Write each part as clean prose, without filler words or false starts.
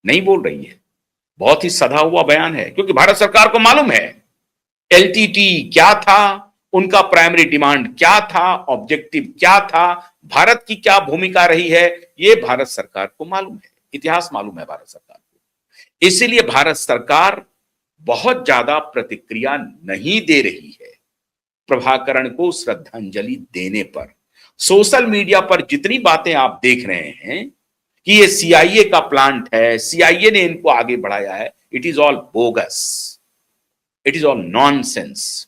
नहीं बोल रही है। बहुत ही सधा हुआ बयान है, क्योंकि भारत सरकार को मालूम है एलटीटी क्या था, उनका प्राइमरी डिमांड क्या था, ऑब्जेक्टिव क्या था, भारत की क्या भूमिका रही है, ये भारत सरकार को मालूम है, इतिहास मालूम है भारत सरकार को। इसीलिए भारत सरकार बहुत ज्यादा प्रतिक्रिया नहीं दे रही है प्रभाकरण को श्रद्धांजलि देने पर। सोशल मीडिया पर जितनी बातें आप देख रहे हैं कि ये सीआईए का प्लांट है, सीआईए ने इनको आगे बढ़ाया है, it is all bogus, it is all nonsense.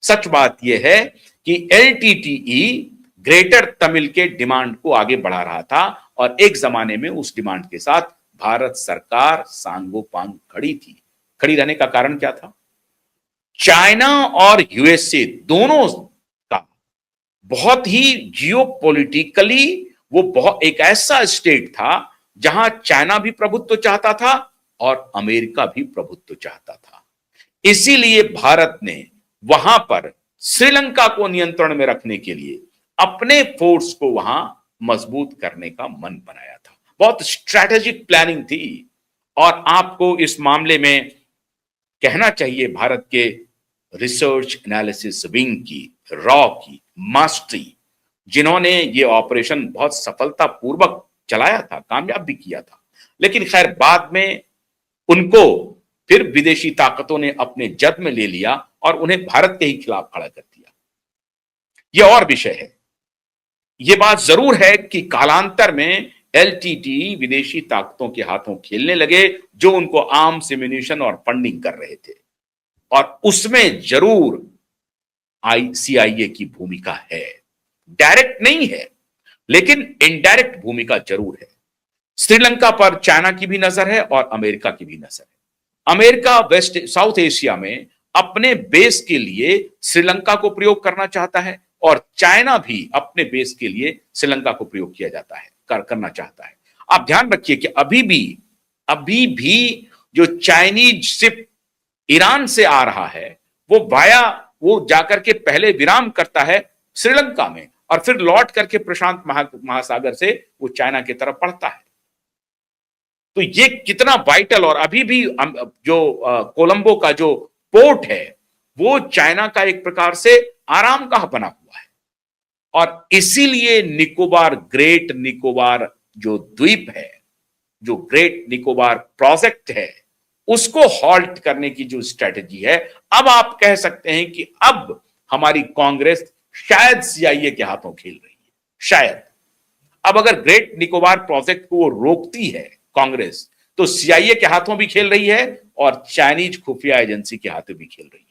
सच बात यह है कि एलटीटीई ग्रेटर तमिल के डिमांड को आगे बढ़ा रहा था और एक जमाने में उस डिमांड के साथ भारत सरकार सांगोपांग खड़ी थी। खड़ी रहने का कारण क्या था? चाइना और यूएसए दोनों का बहुत ही जियोपॉलिटिकली वो बहुत एक ऐसा स्टेट था जहां चाइना भी प्रभुत्व चाहता था और अमेरिका भी प्रभुत्व चाहता था। इसीलिए भारत ने वहां पर श्रीलंका को नियंत्रण में रखने के लिए अपने फोर्स को वहां मजबूत करने का मन बनाया था। बहुत स्ट्रैटेजिक प्लानिंग थी। और आपको इस मामले में कहना चाहिए भारत के रिसर्च एनालिसिस विंग की, रॉ की मास्टरी, जिन्होंने ये ऑपरेशन बहुत सफलतापूर्वक चलाया था, कामयाब भी किया था। लेकिन खैर बाद में उनको फिर विदेशी ताकतों ने अपने जद में ले लिया और उन्हें भारत के ही खिलाफ खड़ा कर दिया। यह और विषय है। यह बात जरूर है कि कालांतर में एलटीटी विदेशी ताकतों के हाथों खेलने लगे, जो उनको आर्म्स, एम्यूनिशन और फंडिंग कर रहे थे, और उसमें जरूर सीआईए की भूमिका है। डायरेक्ट नहीं है, लेकिन इनडायरेक्ट भूमिका जरूर है। श्रीलंका पर चाइना की भी नजर है और अमेरिका की भी नजर है। अमेरिका वेस्ट साउथ एशिया में अपने बेस के लिए श्रीलंका को प्रयोग करना चाहता है और चाइना भी अपने बेस के लिए श्रीलंका को प्रयोग किया जाता है, करना चाहता है। आप ध्यान रखिए कि अभी भी जो चाइनीज शिप ईरान से आ रहा है, वो जाकर के पहले विराम करता है श्रीलंका में और फिर लौट करके प्रशांत महासागर से वो चाइना की तरफ बढ़ता है। तो ये कितना वाइटल, और अभी भी जो कोलंबो का जो पोर्ट है वो चाइना का एक प्रकार से आरामगाह बना हुआ है। और इसीलिए ग्रेट निकोबार जो द्वीप है, जो ग्रेट निकोबार प्रोजेक्ट है, उसको हॉल्ट करने की जो स्ट्रेटेजी है, अब आप कह सकते हैं कि अब हमारी कांग्रेस शायद सीआईए के हाथों खेल रही है। शायद अब अगर ग्रेट निकोबार प्रोजेक्ट को रोकती है कांग्रेस, तो सीआईए के हाथों भी खेल रही है और चाइनीज खुफिया एजेंसी के हाथों भी खेल रही है।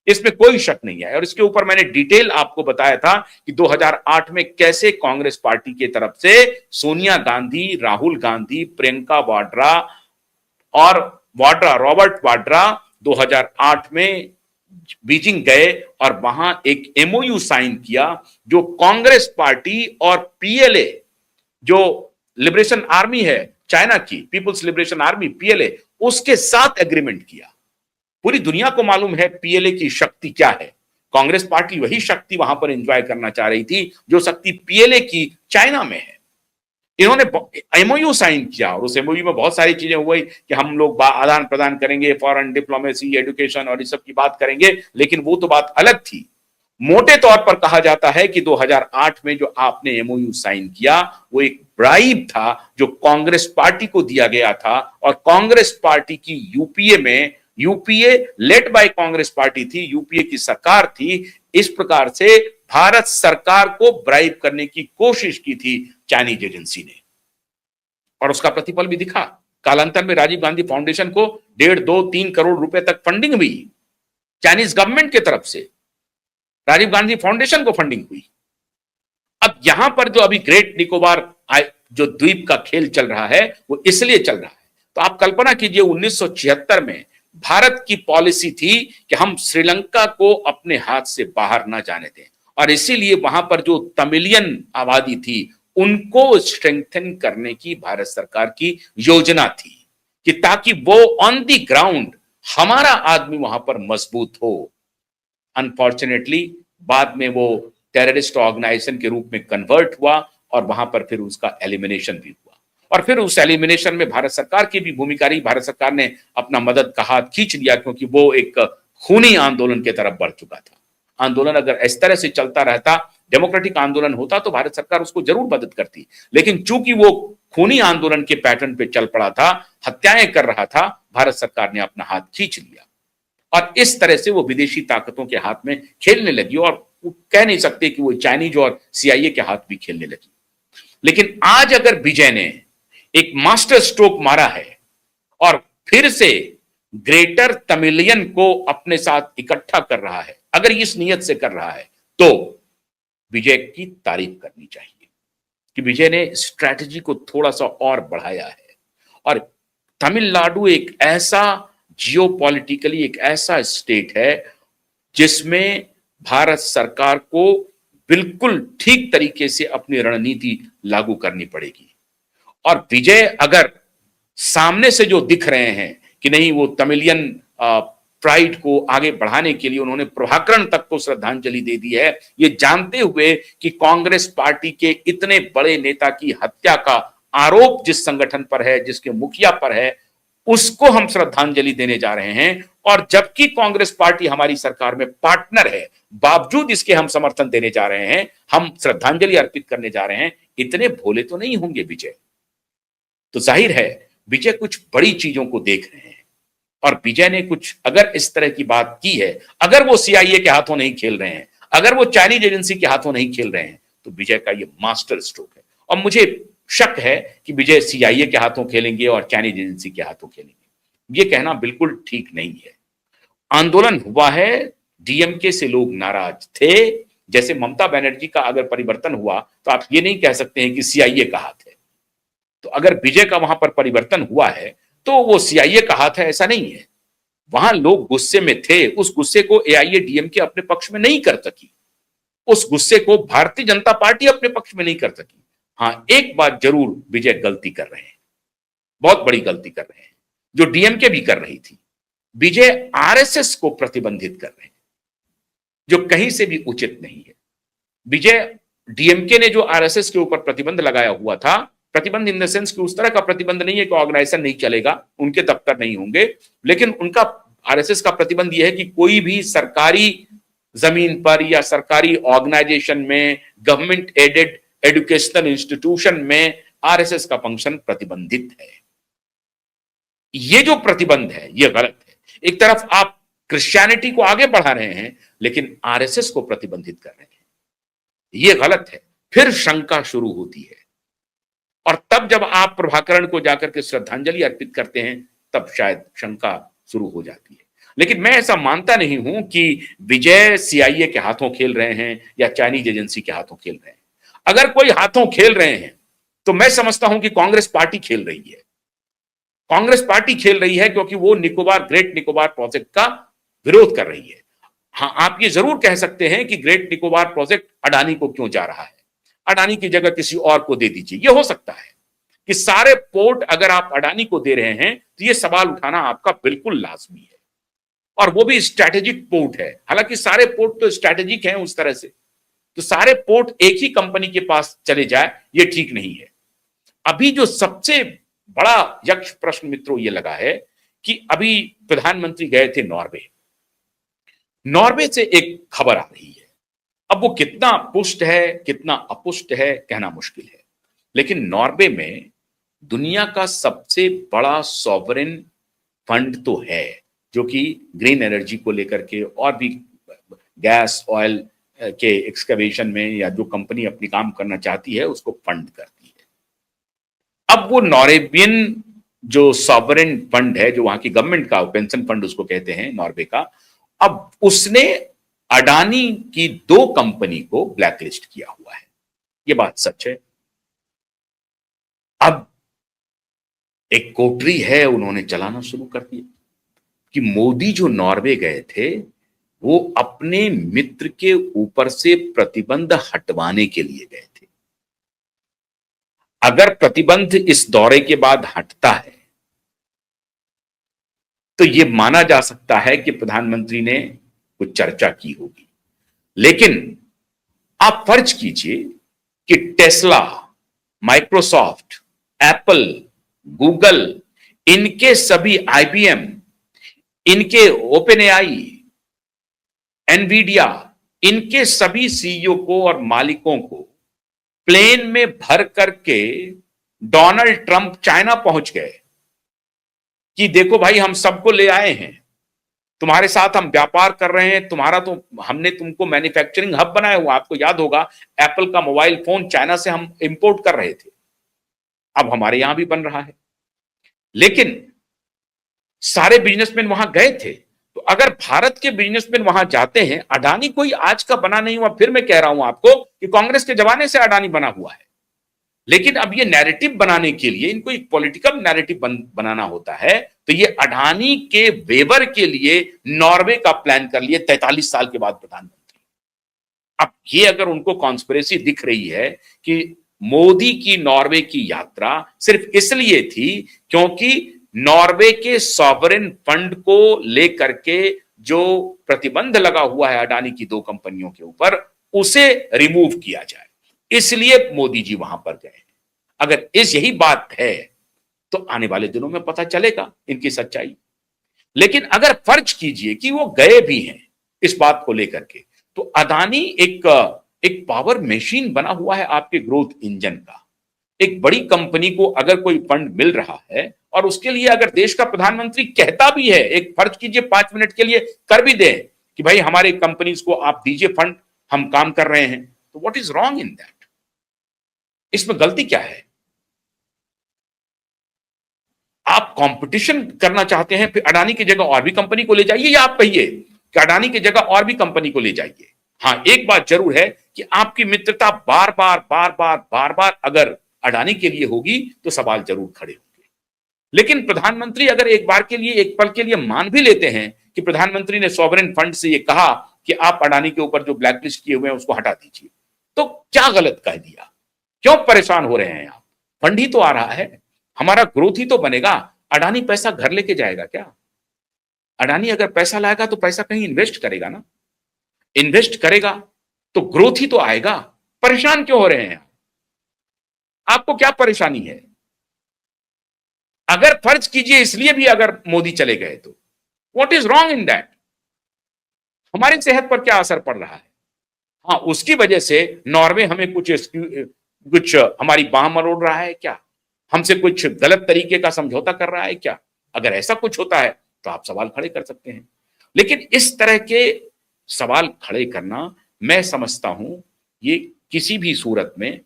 इसमें कोई शक नहीं है। और इसके ऊपर मैंने डिटेल आपको बताया था कि 2008 में कैसे कांग्रेस पार्टी की तरफ से सोनिया गांधी, राहुल गांधी, प्रियंका वाड्रा और रॉबर्ट वाड्रा 2008 में बीजिंग गए और वहां एक एमओयू साइन किया, जो कांग्रेस पार्टी और पीएलए, जो लिबरेशन आर्मी है चाइना की, पीपुल्स लिबरेशन आर्मी पीएलए, उसके साथ एग्रीमेंट किया। पूरी दुनिया को मालूम है पीएलए की शक्ति क्या है। कांग्रेस पार्टी वही शक्ति वहां पर एंजॉय करना चाह रही थी जो शक्ति पीएलए की चाइना में है। इन्होंने एमओयू साइन किया और उस एमओयू में बहुत सारी चीजें हुई कि हम लोग आदान प्रदान करेंगे, फॉरेन डिप्लोमेसी, एजुकेशन और इस सब की बात करेंगे, लेकिन वो तो बात अलग थी। मोटे तौर पर कहा जाता है कि 2008 में जो आपने एमओयू साइन किया वो एक ब्राइब था जो कांग्रेस पार्टी को दिया गया था, और कांग्रेस पार्टी की UPA led by Congress party थी, यूपीए की सरकार थी। इस प्रकार से भारत सरकार को ब्राइब करने की कोशिश की थी चाइनीज एजेंसी ने, और उसका प्रतिफल भी दिखा। कालांतर में राजीव गांधी फाउंडेशन को 1.5, 2, 3 करोड़ रुपए तक फंडिंग हुई चाइनीज गवर्नमेंट की तरफ से, राजीव गांधी फाउंडेशन को फंडिंग हुई। अब यहां पर जो अभी ग्रेट निकोबार जो द्वीप का खेल चल रहा है वो इसलिए चल रहा है, तो आप कल्पना कीजिए 1976 में भारत की पॉलिसी थी कि हम श्रीलंका को अपने हाथ से बाहर ना जाने दें, और इसीलिए वहां पर जो तमिलियन आबादी थी उनको स्ट्रेंथन करने की भारत सरकार की योजना थी कि ताकि वो ऑन द ग्राउंड हमारा आदमी वहां पर मजबूत हो। अनफॉर्चुनेटली बाद में वो टेररिस्ट ऑर्गेनाइजेशन के रूप में कन्वर्ट हुआ और वहां पर फिर उसका एलिमिनेशन भी हुआ। और फिर उस एलिमिनेशन में भारत सरकार की भी भूमिका रही। भारत सरकार ने अपना मदद का हाथ खींच लिया, क्योंकि वो एक खूनी आंदोलन की तरफ बढ़ चुका था। आंदोलन अगर इस तरह से चलता रहता, डेमोक्रेटिक आंदोलन होता, तो भारत सरकार उसको जरूर मदद करती। लेकिन चूंकि वो खूनी आंदोलन के पैटर्न पे चल पड़ा था, हत्याएं कर रहा था, भारत सरकार ने अपना हाथ खींच लिया और इस तरह से वो विदेशी ताकतों के हाथ में खेलने लगी। और कह नहीं सकते कि वो चाइनीज और सीआईए के हाथ भी खेलने लगी। लेकिन आज अगर विजय ने एक मास्टर स्ट्रोक मारा है और फिर से ग्रेटर तमिलियन को अपने साथ इकट्ठा कर रहा है, अगर इस नियत से कर रहा है, तो विजय की तारीफ करनी चाहिए कि विजय ने स्ट्रैटेजी को थोड़ा सा और बढ़ाया है। और तमिलनाडु एक ऐसा जियोपॉलिटिकली एक ऐसा स्टेट है जिसमें भारत सरकार को बिल्कुल ठीक तरीके से अपनी रणनीति लागू करनी पड़ेगी। और विजय अगर सामने से जो दिख रहे हैं कि नहीं, वो तमिलियन प्राइड को आगे बढ़ाने के लिए उन्होंने प्रभाकरण तक को श्रद्धांजलि दे दी है, ये जानते हुए कि कांग्रेस पार्टी के इतने बड़े नेता की हत्या का आरोप जिस संगठन पर है, जिसके मुखिया पर है, उसको हम श्रद्धांजलि देने जा रहे हैं। और जबकि कांग्रेस पार्टी हमारी सरकार में पार्टनर है, बावजूद इसके हम समर्थन देने जा रहे हैं, हम श्रद्धांजलि अर्पित करने जा रहे हैं। इतने भोले तो नहीं होंगे विजय। तो जाहिर है विजय कुछ बड़ी चीजों को देख रहे हैं और विजय ने कुछ अगर इस तरह की बात की है, अगर वो सीआईए के हाथों नहीं खेल रहे हैं, अगर वो चाइनीज एजेंसी के हाथों नहीं खेल रहे हैं, तो विजय का ये मास्टर स्ट्रोक है। और मुझे शक है कि विजय सीआईए के हाथों खेलेंगे और चाइनीज एजेंसी के हाथों खेलेंगे। ये कहना बिल्कुल ठीक नहीं है। आंदोलन हुआ है, डीएमके से लोग नाराज थे। जैसे ममता बनर्जी का अगर परिवर्तन हुआ तो आप ये नहीं कह सकते हैं कि सीआईए का हाथ है। तो अगर विजय का वहां पर परिवर्तन हुआ है तो वो सीआईए का हाथ है, ऐसा नहीं है। वहां लोग गुस्से में थे, उस गुस्से को एआईएडीएमके अपने पक्ष में नहीं कर सकी, उस गुस्से को भारतीय जनता पार्टी अपने पक्ष में नहीं कर सकी। हां, एक बात जरूर विजय गलती कर रहे हैं, बहुत बड़ी गलती कर रहे हैं, जो डीएमके भी कर रही थी। विजय आरएसएस को प्रतिबंधित कर रहे हैं, जो कहीं से भी उचित नहीं है। विजय डीएमके ने जो आरएसएस के ऊपर प्रतिबंध लगाया हुआ था, प्रतिबंध इन द सेंस कि उस तरह का प्रतिबंध नहीं है कि ऑर्गेनाइजेशन नहीं चलेगा, उनके दफ्तर नहीं होंगे, लेकिन उनका आरएसएस का प्रतिबंध यह है कि कोई भी सरकारी जमीन पर या सरकारी ऑर्गेनाइजेशन में, गवर्नमेंट एडेड एजुकेशनल इंस्टीट्यूशन में आरएसएस का फंक्शन प्रतिबंधित है। ये जो प्रतिबंध है ये गलत है। एक तरफ आप क्रिश्चियनिटी को आगे बढ़ा रहे हैं, लेकिन आरएसएस को प्रतिबंधित कर रहे हैं, ये गलत है। फिर शंका शुरू होती है और तब जब आप प्रभाकरण को जाकर के श्रद्धांजलि अर्पित करते हैं, तब शायद शंका शुरू हो जाती है। लेकिन मैं ऐसा मानता नहीं हूं कि विजय सीआईए के हाथों खेल रहे हैं या चाइनीज एजेंसी के हाथों खेल रहे हैं। अगर कोई हाथों खेल रहे हैं तो मैं समझता हूं कि कांग्रेस पार्टी खेल रही है। कांग्रेस पार्टी खेल रही है क्योंकि वो ग्रेट निकोबार प्रोजेक्ट का विरोध कर रही है। हाँ, आप ये जरूर कह सकते हैं कि ग्रेट निकोबार प्रोजेक्ट अडानी को क्यों जा रहा है, अडानी की जगह किसी और को दे दीजिए। यह हो सकता है कि सारे पोर्ट अगर आप अडानी को दे रहे हैं तो यह सवाल उठाना आपका बिल्कुल लाजमी है, और वो भी स्ट्रैटेजिक पोर्ट है। हालांकि सारे पोर्ट तो स्ट्रैटेजिक हैं उस तरह से, तो सारे पोर्ट एक ही कंपनी के पास चले जाए ये ठीक नहीं है। अभी जो सबसे बड़ा यक्ष प्रश्न मित्रों ये लगा है कि अभी प्रधानमंत्री गए थे नॉर्वे से एक खबर आ रही है। अब वो कितना पुष्ट है कितना अपुष्ट है कहना मुश्किल है, लेकिन नॉर्वे में दुनिया का सबसे बड़ा सॉवरेन फंड तो है, जो कि ग्रीन एनर्जी को लेकर के और भी गैस ऑयल के एक्सकवेशन में या जो कंपनी अपनी काम करना चाहती है उसको फंड करती है। अब वो नॉर्वेबियन जो सॉवरेन फंड है, जो वहां की गवर्नमेंट का पेंशन फंड उसको कहते हैं नॉर्वे का, अब उसने अडानी की 2 कंपनी को ब्लैकलिस्ट किया हुआ है। यह बात सच है। अब एक कोटरी है, उन्होंने चलाना शुरू कर दिया कि मोदी जो नॉर्वे गए थे वो अपने मित्र के ऊपर से प्रतिबंध हटवाने के लिए गए थे। अगर प्रतिबंध इस दौरे के बाद हटता है तो यह माना जा सकता है कि प्रधानमंत्री ने कुछ चर्चा की होगी। लेकिन आप फर्ज कीजिए कि टेस्ला, माइक्रोसॉफ्ट एप्पल, गूगल, इनके सभी आईबीएम, इनके ओपन एआई, एनवीडिया, इनके सभी सीईओ को और मालिकों को प्लेन में भर करके डोनाल्ड ट्रंप चाइना पहुंच गए कि देखो भाई हम सबको ले आए हैं, तुम्हारे साथ हम व्यापार कर रहे हैं, तुम्हारा तो हमने तुमको मैन्युफैक्चरिंग हब बनाया हुआ। आपको याद होगा एप्पल का मोबाइल फोन चाइना से हम इंपोर्ट कर रहे थे, अब हमारे यहां भी बन रहा है। लेकिन सारे बिजनेसमैन वहां गए थे। तो अगर भारत के बिजनेसमैन वहां जाते हैं, अडानी कोई आज का बना नहीं हुआ, फिर मैं कह रहा हूं आपको कि कांग्रेस के जमाने से अडानी बना हुआ है। लेकिन अब ये नैरेटिव बनाने के लिए इनको एक पॉलिटिकल नैरेटिव बनाना होता है, तो ये अडानी के वेवर के लिए नॉर्वे का प्लान कर लिए 43 साल के बाद प्रधानमंत्री। अब ये अगर उनको कॉन्स्पिरेसी दिख रही है कि मोदी की नॉर्वे की यात्रा सिर्फ इसलिए थी क्योंकि नॉर्वे के सॉवरेन फंड को लेकर के जो प्रतिबंध लगा हुआ है अडानी की दो कंपनियों के ऊपर, उसे रिमूव किया जाए, इसलिए मोदी जी वहां पर गए। अगर यही बात है तो आने वाले दिनों में पता चलेगा इनकी सच्चाई। लेकिन अगर फर्ज कीजिए कि वो गए भी हैं इस बात को लेकर के, तो अडानी एक पावर मशीन बना हुआ है आपके ग्रोथ इंजन का। एक बड़ी कंपनी को अगर कोई फंड मिल रहा है और उसके लिए अगर देश का प्रधानमंत्री कहता भी है, एक फर्ज कीजिए 5 मिनट के लिए कर भी दे कि भाई हमारे कंपनीज को आप दीजिए फंड, हम काम कर रहे हैं, तो what is wrong in that? इसमें गलती क्या है? आप कंपटीशन करना चाहते हैं, फिर अडानी की जगह और भी कंपनी को ले जाइए, या आप कहिए कि अडानी की जगह और भी कंपनी को ले जाइए। हाँ, एक बात जरूर है कि आपकी मित्रता बार बार अगर अडानी के लिए होगी तो सवाल जरूर खड़े होंगे। लेकिन प्रधानमंत्री अगर एक बार के लिए, एक पल के लिए मान भी लेते हैं कि प्रधानमंत्री ने सॉवरेन फंड से ये कहा कि आप अडानी के ऊपर जो ब्लैकलिस्ट किए हुए हैं उसको हटा दीजिए, तो क्या गलत कह दिया? क्यों परेशान हो रहे हैं आप? फंड ही तो आ रहा है, हमारा ग्रोथ ही तो बनेगा। अडानी पैसा घर लेके जाएगा क्या? अडानी अगर पैसा लाएगा तो पैसा कहीं इन्वेस्ट करेगा ना, इन्वेस्ट करेगा तो ग्रोथ ही तो आएगा। परेशान क्यों हो रहे हैं? आपको क्या परेशानी है? अगर फर्ज कीजिए इसलिए भी अगर मोदी चले गए तो what is wrong in that? हमारी सेहत पर क्या असर पड़ रहा है? हाँ, उसकी वजह से नॉर्वे हमें कुछ हमारी बाह मरोड़ रहा है क्या? हमसे कुछ गलत तरीके का समझौता कर रहा है क्या? अगर ऐसा कुछ होता है तो आप सवाल खड़े कर सकते हैं। लेकिन इस तरह के सवाल खड़े करना मैं समझता हूं ये किसी भी सूरत में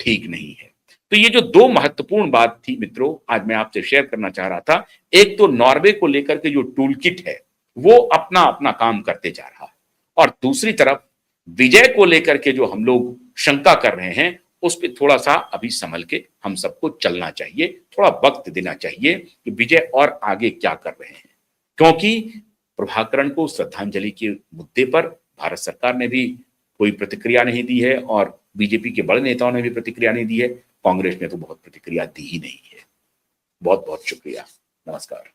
ठीक नहीं है। तो ये जो दो महत्वपूर्ण बात थी मित्रों, आज मैं आपसे शेयर करना चाह रहा था। एक तो नॉर्वे को लेकर के जो टूल किट है वो अपना अपना काम करते जा रहा है, और दूसरी तरफ विजय को लेकर के जो हम लोग शंका कर रहे हैं उस पर थोड़ा सा अभी संभल के हम सबको चलना चाहिए, थोड़ा वक्त देना चाहिए कि विजय और आगे क्या कर रहे हैं। क्योंकि प्रभाकरण को श्रद्धांजलि के मुद्दे पर भारत सरकार ने भी कोई प्रतिक्रिया नहीं दी है और बीजेपी के बड़े नेताओं ने भी प्रतिक्रिया नहीं दी है, कांग्रेस ने तो बहुत प्रतिक्रिया दी ही नहीं है। बहुत बहुत शुक्रिया, नमस्कार।